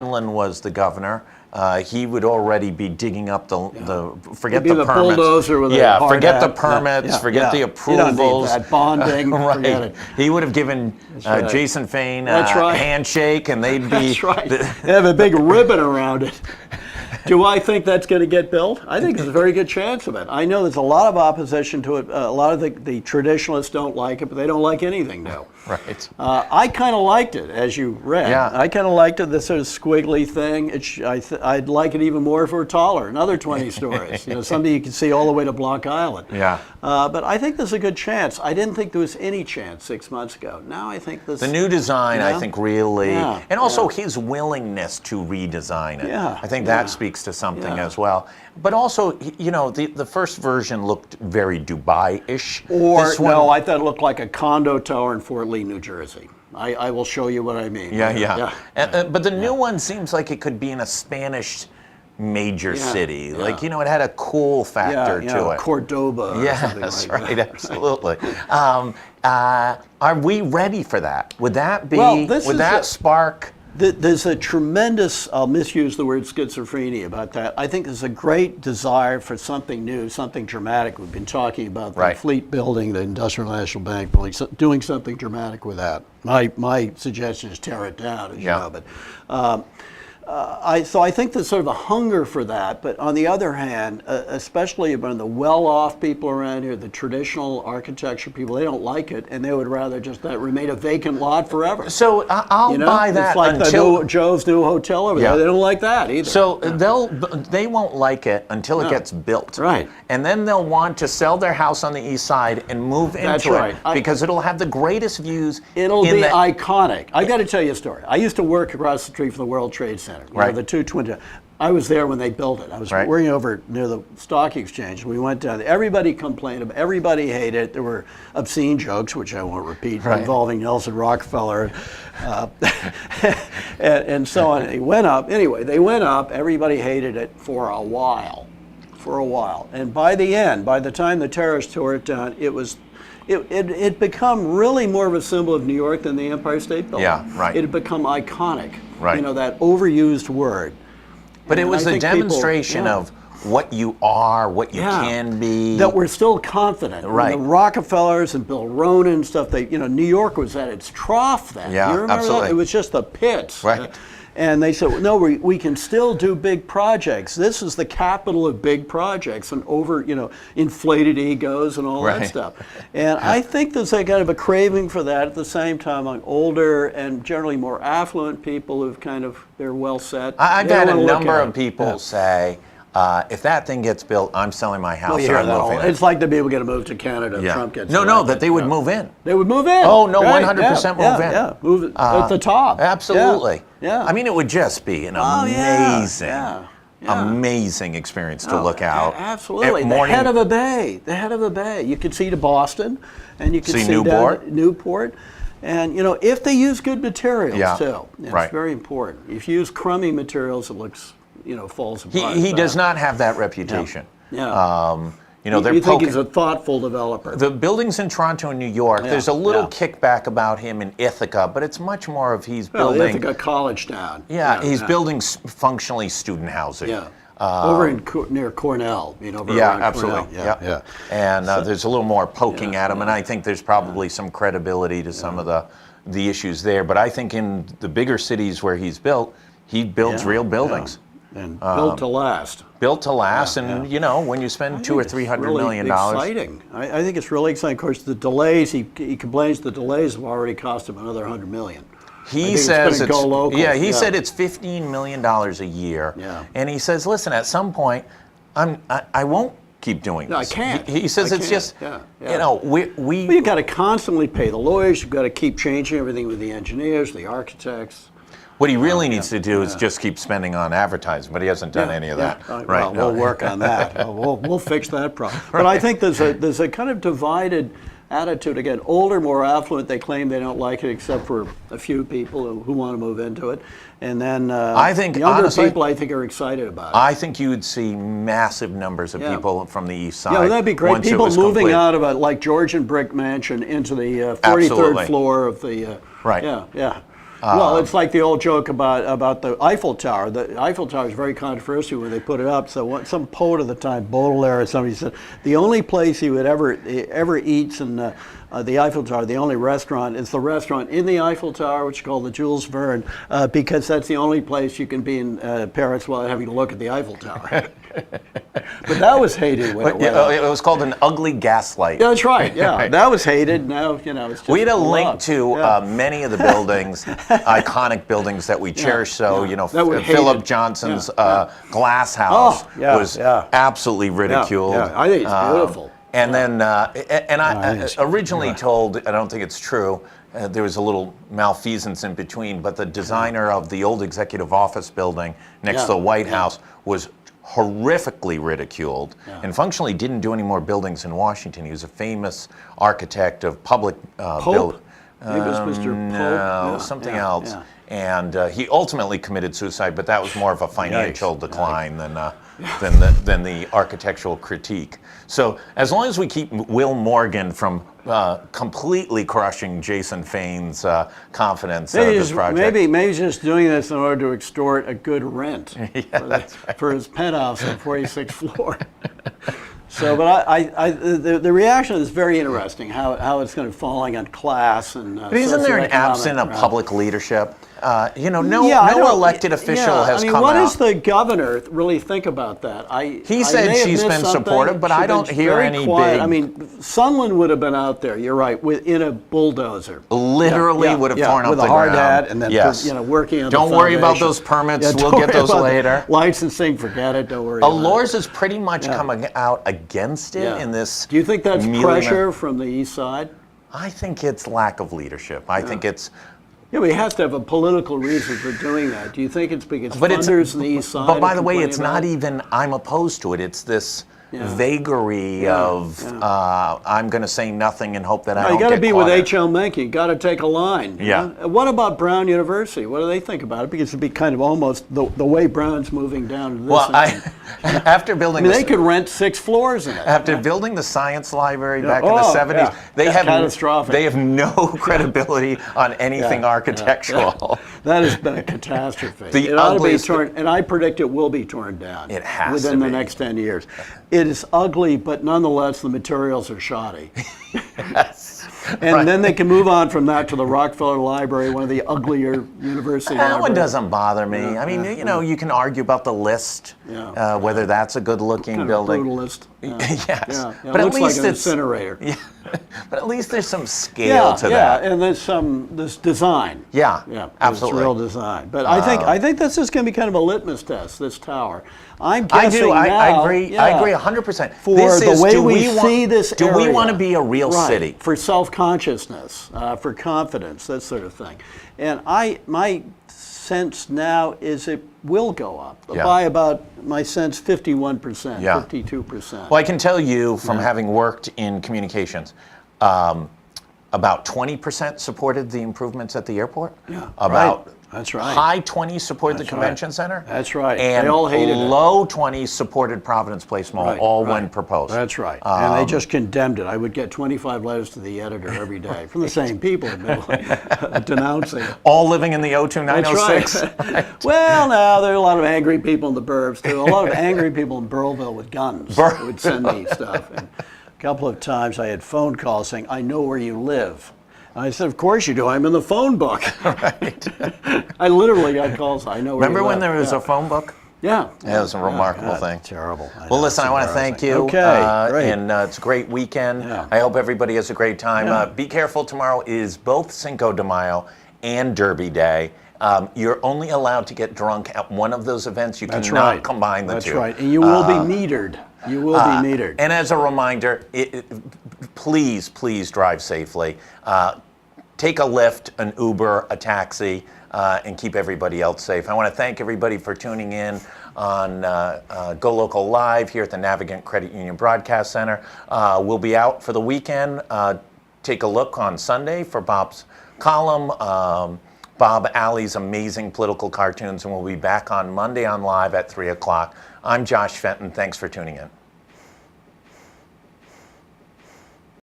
Sutherland was the governor, he would already be digging up forget the permits. bulldozer with a hard forget the hat. permits, forget the approvals. You don't need that bonding. Right. Forget it. He would have given Jason Fain a handshake, and they'd be. That's right. They have a big ribbon around it. Do I think that's going to get built? I think there's a very good chance of it. I know there's a lot of opposition to it. A lot of the traditionalists don't like it, but they don't like anything new. Right. I kind of liked it, as you read. Yeah. I kind of liked it, this sort of squiggly thing. I'd like it even more if it were taller, another 20 stories. Something you can see all the way to Block Island. Yeah. But I think there's a good chance. I didn't think there was any chance 6 months ago. Now I think this. The new design, I think, really, and also his willingness to redesign it. Yeah. I think that speaks to something as well. But also, the first version looked very Dubai-ish. No, I thought it looked like a condo tower in Fort Lee, New Jersey. I will show you what I mean. Yeah. But the new one seems like it could be in a Spanish major city. Like, it had a cool factor to it. Cordoba. That's right. Absolutely. Are we ready for that? Would that be? Would that spark? There's a tremendous, I'll misuse the word schizophrenia about that. I think there's a great desire for something new, something dramatic. We've been talking about the Fleet building, the Industrial National Bank building, doing something dramatic with that. My suggestion is tear it down, as you know. But so I think there's sort of a hunger for that. But on the other hand, especially among the well-off people around here, the traditional architecture people, they don't like it, and they would rather just that remain a vacant lot forever. So I'll buy that. It's like Joe's new hotel over there. They don't like that either. So they won't like it until it gets built. Right. And then they'll want to sell their house on the east side and move into it because it'll have the greatest views. It'll be iconic. I got to tell you a story. I used to work across the street from the World Trade Center. The two twin. I was there when they built it. I was working over near the stock exchange. We went down there. Everybody complained about it. Everybody hated it. There were obscene jokes, which I won't repeat, involving Nelson Rockefeller and so on. They went up. Anyway, they went up. Everybody hated it for a while. And by the time the terrorists tore it down, it become really more of a symbol of New York than the Empire State Building. It had become iconic. That overused word. But it was a demonstration of what you are, what you can be. That we're still confident. Right. The Rockefellers and Bill Ronan and stuff, New York was at its trough then. Yeah, you remember absolutely. that? It was just the pits. Right. And they said, no, we can still do big projects. This is the capital of big projects and inflated egos and all that stuff. And I think there's a kind of a craving for that at the same time among older and generally more affluent people who've they're well set. I've had a number of people say, if that thing gets built, I'm selling my house. It's like the people going to move to Canada. Yeah. Trump gets that they would move in. They would move in. Oh, no, 100% move in. Yeah, move at the top. Absolutely. Yeah. I mean, it would just be an amazing experience to look out. Absolutely. The head of a bay. You could see to Boston, and you could see Newport. And, if they use good materials, too. It's very important. If you use crummy materials, it looks... falls apart. He does not have that reputation. You think he's a thoughtful developer. The buildings in Toronto and New York, there's a little kickback about him in Ithaca, but it's much more of building... Ithaca College Town. He's building functionally student housing. Over near Cornell. Absolutely. Cornell. And there's a little more poking at him, and I think there's probably some credibility to some of the issues there. But I think in the bigger cities where he builds real buildings. And built to last. And when you spend $200 or $300 million, exciting. I think it's really exciting. Of course, the delays. He complains the delays have already cost him another $100 million. He says it's GoLocal. He said it's $15 million a year. And he says, listen, at some point, I won't keep doing this. No, I can't. He says it's just you've got to constantly pay the lawyers. You've got to keep changing everything with the engineers, the architects. What he really needs to do is just keep spending on advertising, but he hasn't done any of that. We'll work on that. We'll fix that problem. But I think there's a kind of divided attitude. Again, older, more affluent, they claim they don't like it except for a few people who want to move into it. And then I think younger people, I think, are excited about it. I think you would see massive numbers of people from the east side. Yeah, that'd be great. People moving out of like Georgian brick mansion into the 43rd floor of the... Right. Yeah. Well, it's like the old joke about the Eiffel Tower. The Eiffel Tower is very controversial when they put it up. So some poet of the time, Baudelaire or somebody, said the only place he would ever eats in the Eiffel Tower, the only restaurant, is the restaurant in the Eiffel Tower, which is called the Jules Verne, because that's the only place you can be in Paris while having a look at the Eiffel Tower. But that was hated when it went up. It was called an ugly gaslight. Yeah, that's right. Yeah, right. That was hated. Now it's just we had a link to many of the buildings, iconic buildings that we cherish. So Philip Johnson's Glass House was absolutely ridiculed. Yeah. I think it's beautiful. And then, I originally told, I don't think it's true, there was a little malfeasance in between, but the designer of the old executive office building next to the White House was horrifically ridiculed and functionally didn't do any more buildings in Washington. He was a famous architect of public building. Maybe it was Mr. Pope. No, something else. Yeah. And he ultimately committed suicide, but that was more of a financial decline than the architectural critique. So as long as we keep Will Morgan from completely crushing Jason Fain's confidence in this project. Maybe he's just doing this in order to extort a good rent for his penthouse on the 46th floor. So, but the reaction is very interesting. How it's kind of falling on class and. But isn't there an absence of public leadership? No elected official has come out. What does the governor really think about that? He said she's been supportive, but I don't hear any quiet. big. I mean, Sunland would have been out there. You're right, in a bulldozer. Literally would have torn up the ground. With a hard hat and then working on. Don't worry about those permits. We'll get those later. Licensing, forget it. Don't worry. Allures is pretty much coming out against it in this. Do you think that's pressure from the east side? I think it's lack of leadership. I think it's. Yeah, but he has to have a political reason for doing that. Do you think it's because funders in the east side? But by the way, it's not even I'm opposed to it. It's this vagary of I'm going to say nothing and hope that I don't get caught. You got to be with H.L. Mencken. You got to take a line. Yeah. What about Brown University? What do they think about it? Because it'd be kind of almost the way Brown's moving down to this. After building, they could rent 6 floors in it. After building the science library back in the 70s, they have catastrophic. They have no credibility on anything architectural. That has been a catastrophe. It ought to be torn, and I predict it will be torn down. It has within the next 10 years. It is ugly, but nonetheless, the materials are shoddy. And then they can move on from that to the Rockefeller Library, one of the uglier university libraries. That one doesn't bother me. I mean, you can argue about the list, whether that's a good-looking building. Brutalist. Yes. But at least like an incinerator. Yeah. But at least there's some scale to that. Yeah, and there's this design. Yeah, absolutely. It's real design. But I think this is going to be kind of a litmus test, this tower. I'm guessing I agree 100%. For the way we see this area. Do we want to be a real city? For self-consciousness, for confidence, that sort of thing. And my sense now is it will go up by about, my sense, 51%, 52%. Well, I can tell you from having worked in communications, about 20% supported the improvements at the airport. Yeah, about That's right. High 20s supported the convention center. That's right. And they all hated low 20s supported Providence Place Mall, when proposed. That's right. And they just condemned it. I would get 25 letters to the editor every day from the same people, denouncing it. All living in the 02906. That's right. Well, no, there are a lot of angry people in the burbs, too. A lot of angry people in Burrillville with guns who would send me stuff. And a couple of times I had phone calls saying, "I know where you live." I said, "Of course you do. I'm in the phone book." Right. I literally got calls. I know. Remember when there was a phone book? Yeah. It was a remarkable thing. Terrible. Well, listen, I want to thank you. Okay, great. And it's a great weekend. Yeah. I hope everybody has a great time. Be careful. Tomorrow is both Cinco de Mayo and Derby Day. You're only allowed to get drunk at one of those events. You cannot combine the two. That's right. And you will be metered. You will be metered. And as a reminder, please drive safely. Take a Lyft, an Uber, a taxi, and keep everybody else safe. I want to thank everybody for tuning in on GoLocal Live here at the Navigant Credit Union Broadcast Center. We'll be out for the weekend. Take a look on Sunday for Bob's column, Bob Alley's amazing political cartoons, and we'll be back on Monday on Live at 3 o'clock. I'm Josh Fenton. Thanks for tuning in.